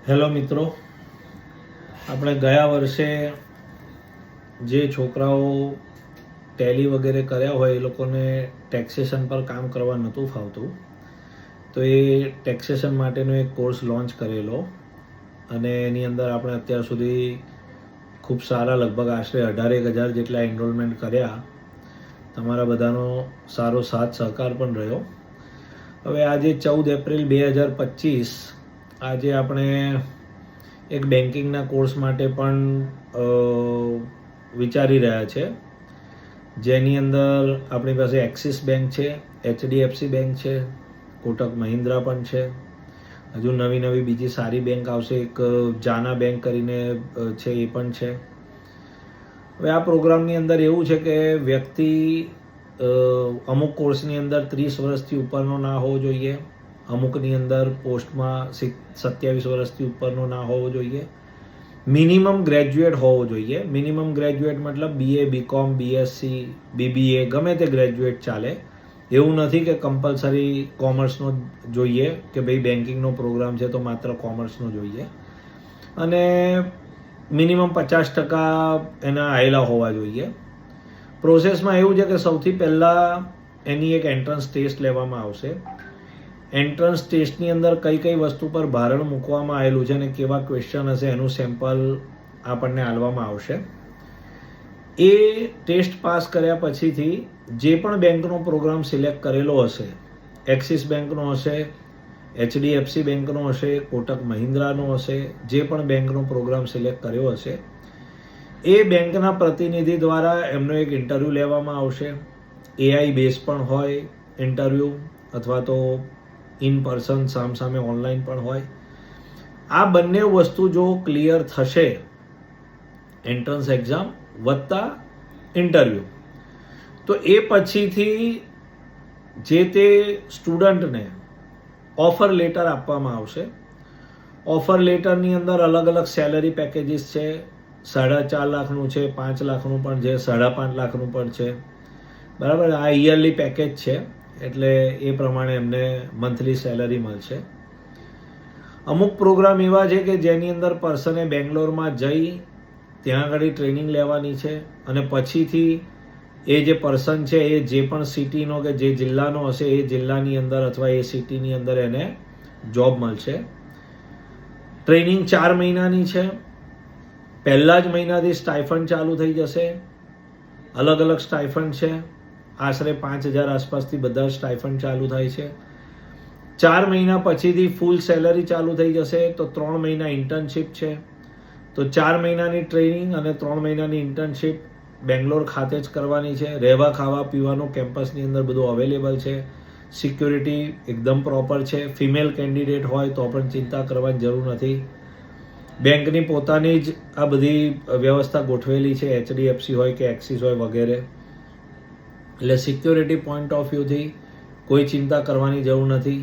Hello મિત્રો, આપણે ગયા વર્ષે જે છોકરાઓ ટેલી વગેરે કર્યા હોય એ લોકોને ટેક્સેશન પર કામ કરવા નહોતું ફાવતું, તો એ ટેક્સેશન માટેનો એક કોર્સ લોન્ચ કરેલો અને એની અંદર આપણે અત્યાર સુધી ખૂબ સારા લગભગ આશરે 18,000 જેટલા એનરોલમેન્ટ કર્યા. તમારા બધાનો સારો સાથ સહકાર પણ રહ્યો. હવે આજે 14 એપ્રિલ 2025 આજે આપણે એક બેન્કિંગના કોર્સ માટે પણ વિચારી રહ્યા છે, જેની અંદર આપણી પાસે એક્સિસ બેંક છે, HDFC બેંક છે, કોટક મહિન્દ્રા પણ છે, હજુ નવી બીજી સારી બેંક આવશે, એક જાના બેંક કરીને છે એ પણ છે. હવે આ પ્રોગ્રામની અંદર એવું છે કે વ્યક્તિ અમુક કોર્સની અંદર 30 વર્ષથી ઉપરનો ના હોવો જોઈએ, અમુકની અંદર પોસ્ટમાં 27 વર્ષથી ઉપરનો ના હોવો જોઈએ, મિનિમમ ગ્રેજ્યુએટ હોવો જોઈએ. મિનિમમ ગ્રેજ્યુએટ મતલબ BA, BCom, BSc, BBA ગમે તે ગ્રેજ્યુએટ ચાલે. એવું નથી કે કમ્પલસરી કોમર્સનો જોઈએ કે ભાઈ બેન્કિંગનો પ્રોગ્રામ છે તો માત્ર કોમર્સનો જોઈએ. અને મિનિમમ 50% એના આવેલા હોવા જોઈએ. પ્રોસેસમાં એવું છે કે સૌથી પહેલાં એની એક એન્ટ્રન્સ ટેસ્ટ લેવામાં આવશે. એન્ટ્રન્સ ટેસ્ટની અંદર કઈ વસ્તુ પર ભારણ મૂકવામાં આવેલું છે અને કેવા ક્વેશ્ચન હશે એનું સેમ્પલ આપણને આપવામાં આવશે. એ ટેસ્ટ પાસ કર્યા પછીથી જે પણ બેંકનો પ્રોગ્રામ સિલેક્ટ કરેલો હશે, એક્સિસ બેંકનો હશે, HDFC બેંકનો હશે, કોટક મહિન્દ્રાનો હશે, જે પણ બેંકનો પ્રોગ્રામ સિલેક્ટ કર્યો હશે, એ બેંકના પ્રતિનિધિ દ્વારા એમનો એક ઇન્ટરવ્યૂ લેવામાં આવશે. AI બેઝ પણ હોય ઇન્ટરવ્યૂ, અથવા તો ઇન પર્સન સામસામે ઓનલાઈન પણ હોય. આ બંને વસ્તુ જો ક્લિયર થશે, એન્ટ્રન્સ એક્ઝામ વત્તા ઇન્ટરવ્યૂ, તો એ પછીથી જે તે સ્ટુડન્ટને ઓફર લેટર આપવામાં આવશે. ઓફર લેટરની અંદર અલગ સેલરી પેકેજીસ છે. 4.5 લાખનું છે, 5 લાખનું પણ છે, 5.5 લાખનું પણ છે. બરાબર, આ યરલી પેકેજ છે, એટલે એ પ્રમાણે એમને મંથલી સેલરી મળશે. અમુક પ્રોગ્રામ એવા છે કે જેની અંદર પર્સને બેંગ્લોરમાં જઈ ત્યાં આગળ ટ્રેનિંગ લેવાની છે અને પછીથી એ જે પર્સન છે એ જે પણ સિટીનો કે જે જિલ્લાનો હશે એ જિલ્લાની અંદર અથવા એ સિટીની અંદર એને જોબ મળશે. ટ્રેનિંગ 4 મહિનાની છે. પહેલા જ મહિનાથી સ્ટાઇફન્ડ ચાલુ થઈ જશે. અલગ સ્ટાઇફન્ડ છે, આશરે 5,000 આસપાસથી બધા સ્ટાઇફન્ડ ચાલુ થાય છે. 4 મહિના પછીથી ફૂલ સેલરી ચાલુ થઈ જશે. તો 3 મહિના ઇન્ટર્નશીપ છે. તો 4 મહિનાની ટ્રેનિંગ અને 3 મહિનાની ઇન્ટર્નશીપ બેંગ્લોર ખાતે જ કરવાની છે. રહેવા ખાવા પીવાનું કેમ્પસની અંદર બધું અવેલેબલ છે. સિક્યોરિટી એકદમ પ્રોપર છે. ફિમેલ કેન્ડિડેટ હોય તો પણ ચિંતા કરવાની જરૂર નથી. બેંકની પોતાની જ આ બધી વ્યવસ્થા ગોઠવેલી છે, HDFC હોય કે એક્સિસ હોય વગેરે. એટલે સિક્યોરિટી પોઈન્ટ ઓફ વ્યૂથી કોઈ ચિંતા કરવાની જરૂર નથી.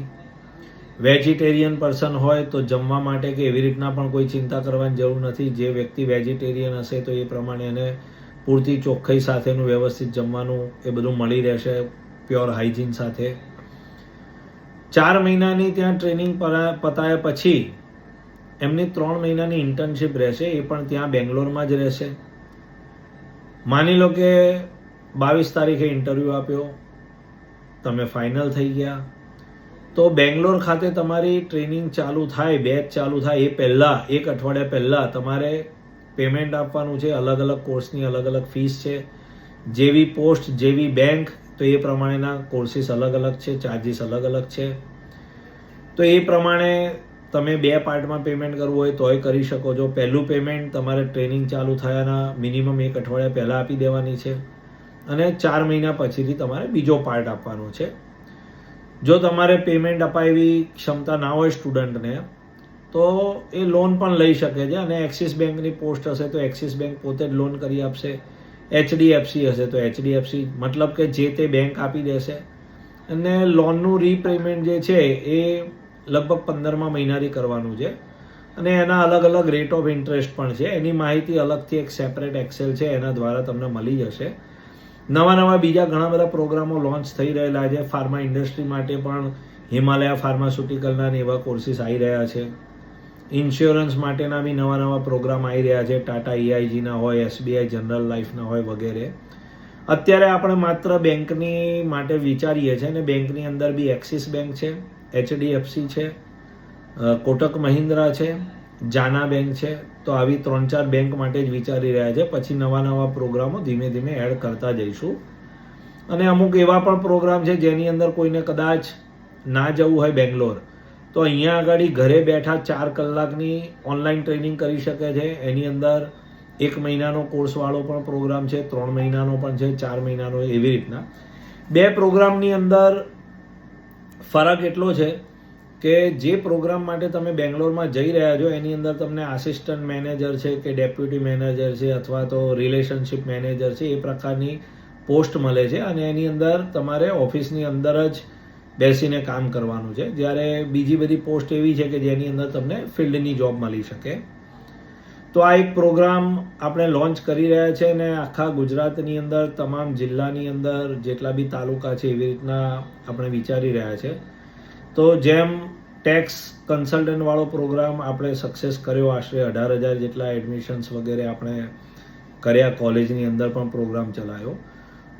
વેજીટેરિયન પર્સન હોય તો જમવા માટે કે એવી રીતના પણ કોઈ ચિંતા કરવાની જરૂર નથી. જે વ્યક્તિ વેજીટેરિયન હશે તો એ પ્રમાણે એને પૂરતી ચોખ્ખાઈ સાથેનું વ્યવસ્થિત જમવાનું એ બધું મળી રહેશે, પ્યોર હાઇજીન સાથે. 4 મહિનાની ત્યાં ટ્રેનિંગ પતાયા પછી એમની 3 મહિનાની ઇન્ટર્નશીપ રહેશે, એ પણ ત્યાં બેંગ્લોરમાં જ રહેશે. માની લો કે 22 તારીખે ઇન્ટરવ્યૂ આપ્યો, તમે ફાઇનલ થઈ ગયા, તો બેંગ્લોર ખાતે તમારી ટ્રેનિંગ ચાલુ થાય, બેચ ચાલુ થાય એ પહેલાં 1 અઠવાડિયા પહેલાં તમારે પેમેન્ટ આપવાનું છે. અલગ કોર્સની અલગ ફીસ છે. જેવી પોસ્ટ જેવી બેંક તો એ પ્રમાણેના કોર્સીસ અલગ છે, ચાર્જીસ અલગ છે. તો એ પ્રમાણે તમે 2 પાર્ટમાં પેમેન્ટ કરવું હોય તોય કરી શકો છો. પહેલું પેમેન્ટ તમારે ટ્રેનિંગ ચાલુ થયાના મિનિમમ 1 અઠવાડિયા પહેલાં આપી દેવાની છે અને 4 મહિના પછીથી તમારે બીજો પાર્ટ આપવાનો છે. જો તમારે પેમેન્ટ અપાવવી ક્ષમતા ના હોય સ્ટુડન્ટને, તો એ લોન પણ લઈ શકે છે. અને એક્સિસ બેંકની પોસ્ટ હશે તો એક્સિસ બેંક પોતે જ લોન કરી આપશે. HDFC હશે તો HDFC, મતલબ કે જે તે બેંક આપી દેશે. અને લોનનું રીપેમેન્ટ જે છે એ લગભગ 15મા મહિનાથી કરવાનું છે. અને એના અલગ રેટ ઓફ ઇન્ટરેસ્ટ પણ છે. એની માહિતી અલગથી એક સેપરેટ એક્સેલ છે, એના દ્વારા તમને મળી જશે. નવા બીજા ઘણા બધા પ્રોગ્રામો લોન્ચ થઈ રહેલા છે. ફાર્મા ઇન્ડસ્ટ્રી માટે પણ હિમાલયા ફાર્માસ્યુટિકલના એવા કોર્સીસ આવી રહ્યા છે. ઇન્સ્યોરન્સ માટેના બી નવા નવા પ્રોગ્રામ આવી રહ્યા છે. ટાટા EIGના હોય, SBI જનરલ લાઈફના હોય વગેરે. અત્યારે આપણે માત્ર બેંકની માટે વિચારીએ છીએ અને બેંકની અંદર બી એક્સિસ બેંક છે, HDFC છે, કોટક મહિન્દ્રા છે, જાના બેંક છે. તો આવી 3-4 બેંક માટે જ વિચારી રહ્યા છે. પછી નવા નવા પ્રોગ્રામો ધીમે ધીમે એડ કરતા જઈશું. અને અમુક એવા પણ પ્રોગ્રામ છે જેની અંદર કોઈને કદાચ ના જવું હોય બેંગ્લોર, તો અહીંયા આગળ ઘરે બેઠા 4 કલાકની ઓનલાઈન ટ્રેનિંગ કરી શકે છે. એની અંદર 1 મહિનાનો કોર્સવાળો પણ પ્રોગ્રામ છે, 3 મહિનાનો પણ છે, 4 મહિનાનો, એવી રીતના. 2 પ્રોગ્રામની અંદર ફરક એટલો છે કે જે પ્રોગ્રામ માટે તમે બેંગ્લોરમાં જઈ રહ્યા છો એની અંદર તમને આસિસ્ટન્ટ મેનેજર છે કે ડેપ્યુટી મેનેજર છે અથવા તો રિલેશનશિપ મેનેજર છે, એ પ્રકારની પોસ્ટ મળે છે અને એની અંદર તમારે ઓફિસની અંદર જ બેસીને કામ કરવાનું છે. જ્યારે બીજી બધી પોસ્ટ એવી છે કે જેની અંદર તમને ફિલ્ડની જોબ મળી શકે. તો આ એક પ્રોગ્રામ આપણે લોન્ચ કરી રહ્યા છે અને આખા ગુજરાતની અંદર તમામ જિલ્લાની અંદર જેટલા બી તાલુકા છે એવી રીતના આપણે વિચારી રહ્યા છે. તો જેમ ટેક્સ કન્સલ્ટન્ટ વાળો પ્રોગ્રામ આપણે સક્સેસ કર્યો, આશરે 18,000 જેટલા એડમિશન્સ વગેરે આપણે કર્યા, કોલેજની અંદર પણ પ્રોગ્રામ ચલાવ્યો.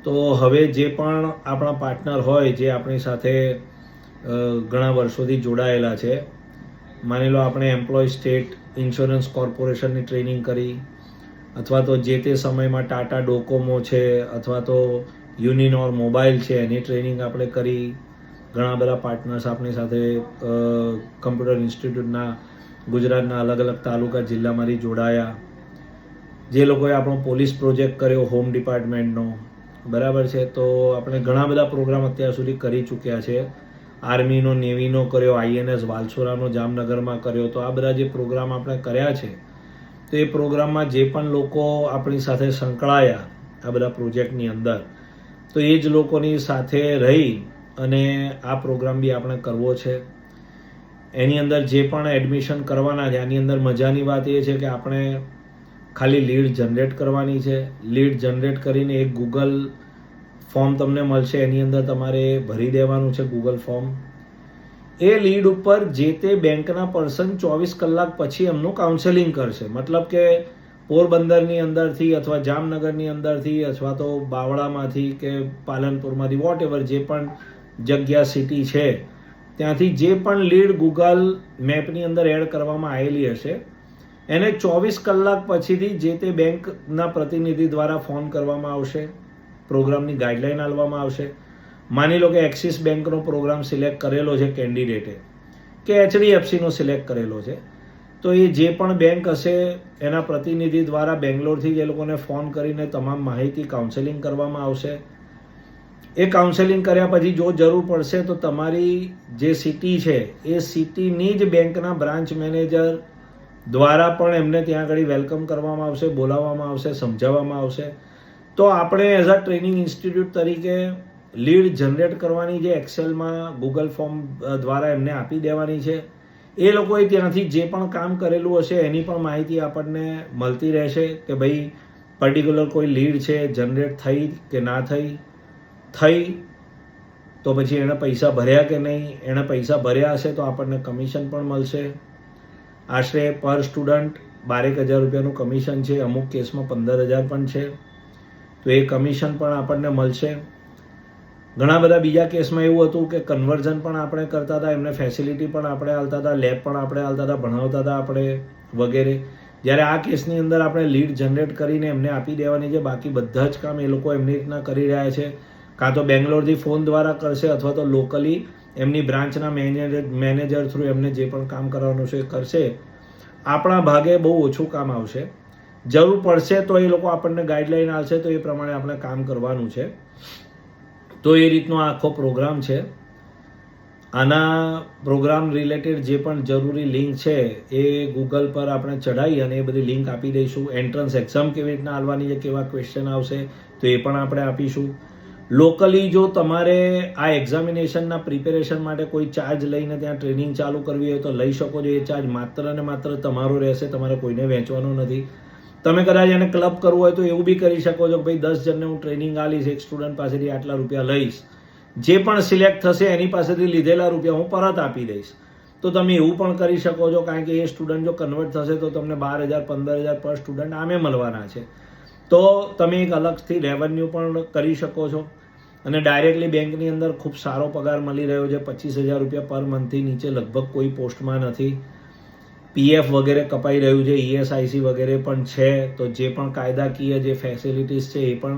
તો હવે જે પણ આપણા પાર્ટનર હોય જે આપણી સાથે ઘણા વર્ષોથી જોડાયેલા છે, માની લો આપણે એમ્પ્લોય સ્ટેટ ઇન્સ્યોરન્સ કોર્પોરેશનની ટ્રેનિંગ કરી, અથવા તો જે તે સમયમાં ટાટા ડોકોમો છે અથવા તો યુનિનોર મોબાઈલ છે એની ટ્રેનિંગ આપણે કરી. ઘણા બધા પાર્ટનર્સ આપણી સાથે કમ્પ્યુટર ઇન્સ્ટિટ્યૂટના ગુજરાતના અલગ અલગ તાલુકા જિલ્લામાંથી જોડાયા. જે લોકોએ આપણો પોલીસ પ્રોજેક્ટ કર્યો હોમ ડિપાર્ટમેન્ટનો, બરાબર છે. તો આપણે ઘણા બધા પ્રોગ્રામ અત્યાર સુધી કરી ચૂક્યા છે. આર્મીનો, નેવીનો કર્યો, INS વાલસોરાનો જામનગરમાં કર્યો. તો આ બધા જે પ્રોગ્રામ આપણે કર્યા છે, તો એ પ્રોગ્રામમાં જે પણ લોકો આપણી સાથે સંકળાયા આ બધા પ્રોજેક્ટની અંદર, તો એ જ લોકોની સાથે રહી અને આ પ્રોગ્રામ બી આપણે કરવો છે. એની અંદર જે પણ એડમિશન કરવાના છે, આની અંદર મજાની વાત એ છે કે આપણે ખાલી લીડ જનરેટ કરવાની છે. લીડ જનરેટ કરીને એક ગૂગલ ફોર્મ તમને મળશે, એની અંદર તમારે ભરી દેવાનું છે ગૂગલ ફોર્મ. એ લીડ ઉપર જે તે બેંકના પર્સન 24 કલાક પછી એમનું કાઉન્સેલિંગ કરશે. મતલબ કે પોરબંદરની અંદરથી અથવા જામનગરની અંદરથી અથવા તો બાવળામાંથી કે પાલનપુરમાંથી વોટ એવર જે પણ જગ્યા સિટી છે ત્યાંથી જે પણ લીડ ગૂગલ મેપની અંદર એડ કરવામાં આવેલી હશે એને 24 કલાક પછીથી જે તે બેંકના પ્રતિનિધિ દ્વારા ફોન કરવામાં આવશે, પ્રોગ્રામની ગાઈડલાઈન આપવામાં આવશે. માની લો કે એક્સિસ બેંકનો પ્રોગ્રામ સિલેક્ટ કરેલો છે કેન્ડિડેટે કે HDFCનો સિલેક્ટ કરેલો છે, તો એ જે પણ બેંક હશે એના પ્રતિનિધિ દ્વારા બેંગ્લોરથી જ એ લોકોને ફોન કરીને તમામ માહિતી કાઉન્સેલિંગ કરવામાં આવશે. એ કાઉન્સેલિંગ કર્યા પછી જો જરૂર પડશે તો તમારી જે સિટી છે એ સિટીની જ બેંકના બ્રાન્ચ મેનેજર દ્વારા પણ એમને ત્યાં આગળ વેલકમ કરવામાં આવશે, બોલાવવામાં આવશે, સમજાવવામાં આવશે. તો આપણે એઝ અ ટ્રેનિંગ ઇન્સ્ટિટ્યૂટ તરીકે લીડ જનરેટ કરવાની જે એક્સેલમાં ગૂગલ ફોર્મ દ્વારા એમને આપી દેવાની છે. એ લોકોએ ત્યાંથી જે પણ કામ કરેલું હશે એની પણ માહિતી આપણને મળતી રહેશે કે ભાઈ પર્ટિક્યુલર કોઈ લીડ છે જનરેટ થઈ કે ના થઈ, તો પછી એણે પૈસા ભર્યા કે નહીં, એણે પૈસા ભર્યા હશે તો આપણને કમિશન પણ મળશે. આશરે પર સ્ટુડન્ટ 12,000 રૂપિયાનું કમિશન છે, અમુક કેસમાં 15,000 પણ છે. તો એ કમિશન પણ આપણને મળશે. ઘણા બધા બીજા કેસમાં એવું હતું કે કન્વર્ઝન પણ આપણે કરતા હતા, એમને ફેસિલિટી પણ આપણે આપતા હતા, લેબ પણ આપણે આપતા હતા, ભણાવતા હતા આપણે વગેરે. જ્યારે આ કેસની અંદર આપણે લીડ જનરેટ કરીને એમને આપી દેવાની છે. બાકી બધા જ કામ એ લોકો એમની રીતના કરી રહ્યા છે. કાં તો બેંગ્લોરથી ફોન દ્વારા કરશે અથવા તો લોકલી એમની બ્રાન્ચના મેનેજર થ્રુ એમને જે પણ કામ કરવાનું છે એ કરશે. આપણા ભાગે બહુ ઓછું કામ આવશે. જરૂર પડશે તો એ લોકો આપણને ગાઈડલાઈન આપશે, તો એ પ્રમાણે આપણે કામ કરવાનું છે. તો એ રીતનો આખો પ્રોગ્રામ છે. આના પ્રોગ્રામ રિલેટેડ જે પણ જરૂરી લિંક છે એ ગૂગલ પર આપણે ચડાવી અને એ બધી લિંક આપી દઈશું. એન્ટ્રન્સ એક્ઝામ કેવી રીતના આવવાની છે, કેવા ક્વેશ્ચન આવશે તો એ પણ આપણે આપીશું. લોકલી જો તમારે આ એક્ઝામિનેશનના પ્રિપેરેશન માટે કોઈ ચાર્જ લઈને ત્યાં ટ્રેનિંગ ચાલુ કરવી હોય તો લઈ શકો છો. એ ચાર્જ માત્ર ને માત્ર તમારો રહેશે, તમારે કોઈને વેચવાનો નથી. તમે કદાચ એને ક્લબ કરવું હોય તો એવું બી કરી શકો છો કે ભાઈ 10 જણને હું ટ્રેનિંગ આલીશ, એક સ્ટુડન્ટ પાસેથી આટલા રૂપિયા લઈશ, જે પણ સિલેક્ટ થશે એની પાસેથી લીધેલા રૂપિયા હું પરત આપી દઈશ. તો તમે એવું પણ કરી શકો છો, કારણ કે એ સ્ટુડન્ટ જો કન્વર્ટ થશે તો તમને 12,000 15,000 પર સ્ટુડન્ટ આમે મળવાના છે. તો તમે એક અલગથી રેવન્યુ પણ કરી શકો છો. અને ડાયરેક્ટલી બેંકની અંદર ખૂબ સારો પગાર મળી રહ્યો છે. 25,000 રૂપિયા પર મંથથી નીચે લગભગ કોઈ પોસ્ટમાં નથી. પીએફ વગેરે કપાઈ રહ્યું છે, ESIC વગેરે પણ છે. તો જે પણ કાયદાકીય જે ફેસિલિટીઝ છે એ પણ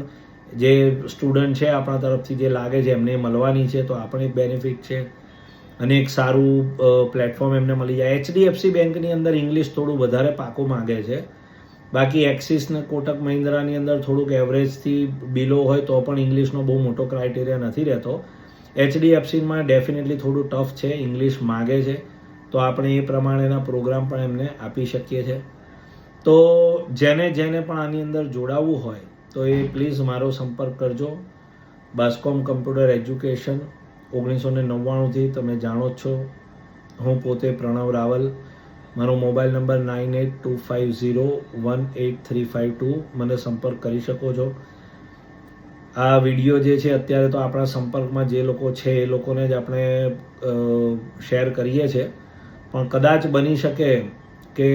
જે સ્ટુડન્ટ છે આપણા તરફથી જે લાગે છે એમને મળવાની છે. તો આપણે એક બેનિફિટ છે અને એક સારું પ્લેટફોર્મ એમને મળી જાય. HDFC બેંકની અંદર ઇંગ્લિશ થોડું વધારે પાકું માગે છે. બાકી એક્સિસ ને કોટક મહિન્દ્રાની અંદર થોડુંક એવરેજથી બિલો હોય તો પણ ઇંગ્લિશનો બહુ મોટો ક્રાઇટેરિયા નથી રહેતો. HDFCમાં ડેફિનેટલી થોડું ટફ છે, ઇંગ્લિશ માગે છે. તો આપણે એ પ્રમાણેના પ્રોગ્રામ પણ એમને આપી શકીએ છીએ. તો જેને પણ આની અંદર જોડાવવું હોય તો એ પ્લીઝ મારો સંપર્ક કરજો. બાસ્કોમ કમ્પ્યુટર એજ્યુકેશન 1999થી તમે જાણો જ છો. હું પોતે પ્રણવ રાવલ. મારો મોબાઈલ નંબર 9825018352. મને સંપર્ક કરી શકો છો. આ વિડીયો જે છે અત્યારે તો આપણા સંપર્કમાં જે લોકો છે એ લોકોને જ આપણે શેર કરીએ છીએ. પણ કદાચ બની શકે કે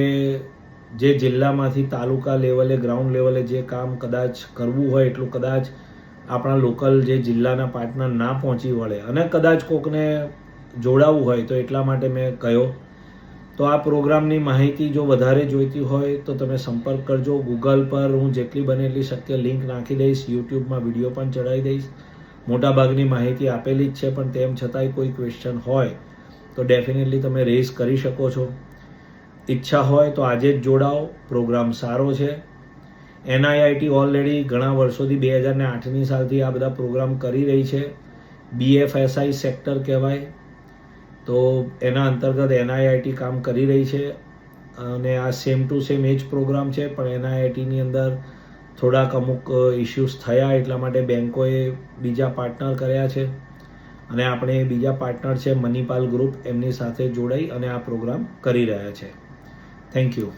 જે જિલ્લામાંથી તાલુકા લેવલે ગ્રાઉન્ડ લેવલે જે કામ કદાચ કરવું હોય એટલું કદાચ આપણા લોકલ જે જિલ્લાના પાર્ટનર ના પહોંચી વળે અને કદાચ કોકને જોડાવવું હોય તો એટલા માટે મેં કહ્યો. તો આ પ્રોગ્રામની માહિતી જો વધારે જોઈતી હોય તો તમે સંપર્ક કરજો. ગૂગલ પર હું જેટલી બને એટલી શક્ય લિંક નાખી દઈશ. યુટ્યુબમાં વિડીયો પણ ચડાવી દઈશ. મોટાભાગની માહિતી આપેલી જ છે, પણ તેમ છતાંય કોઈ ક્વેશ્ચન હોય તો ડેફિનેટલી તમે રેઝ કરી શકો છો. ઈચ્છા હોય તો આજે જ જોડાઓ. પ્રોગ્રામ સારો છે. NIIT ઓલરેડી ઘણા વર્ષોથી 2008ની સાલથી આ બધા પ્રોગ્રામ કરી રહી છે. BFSI સેક્ટર કહેવાય. તો એના અંતર્ગત NIIT કામ કરી રહી છે અને આ સેમ ટુ સેમ એ જ પ્રોગ્રામ છે. પણ NIITની અંદર થોડાક અમુક ઇશ્યુઝ થયા એટલા માટે બેન્કોએ બીજા પાર્ટનર કર્યા છે અને આપણે બીજા પાર્ટનર છે મનીપાલ ગ્રુપ, એમની સાથે જોડાઈ અને આ પ્રોગ્રામ કરી રહ્યા છે. Thank you.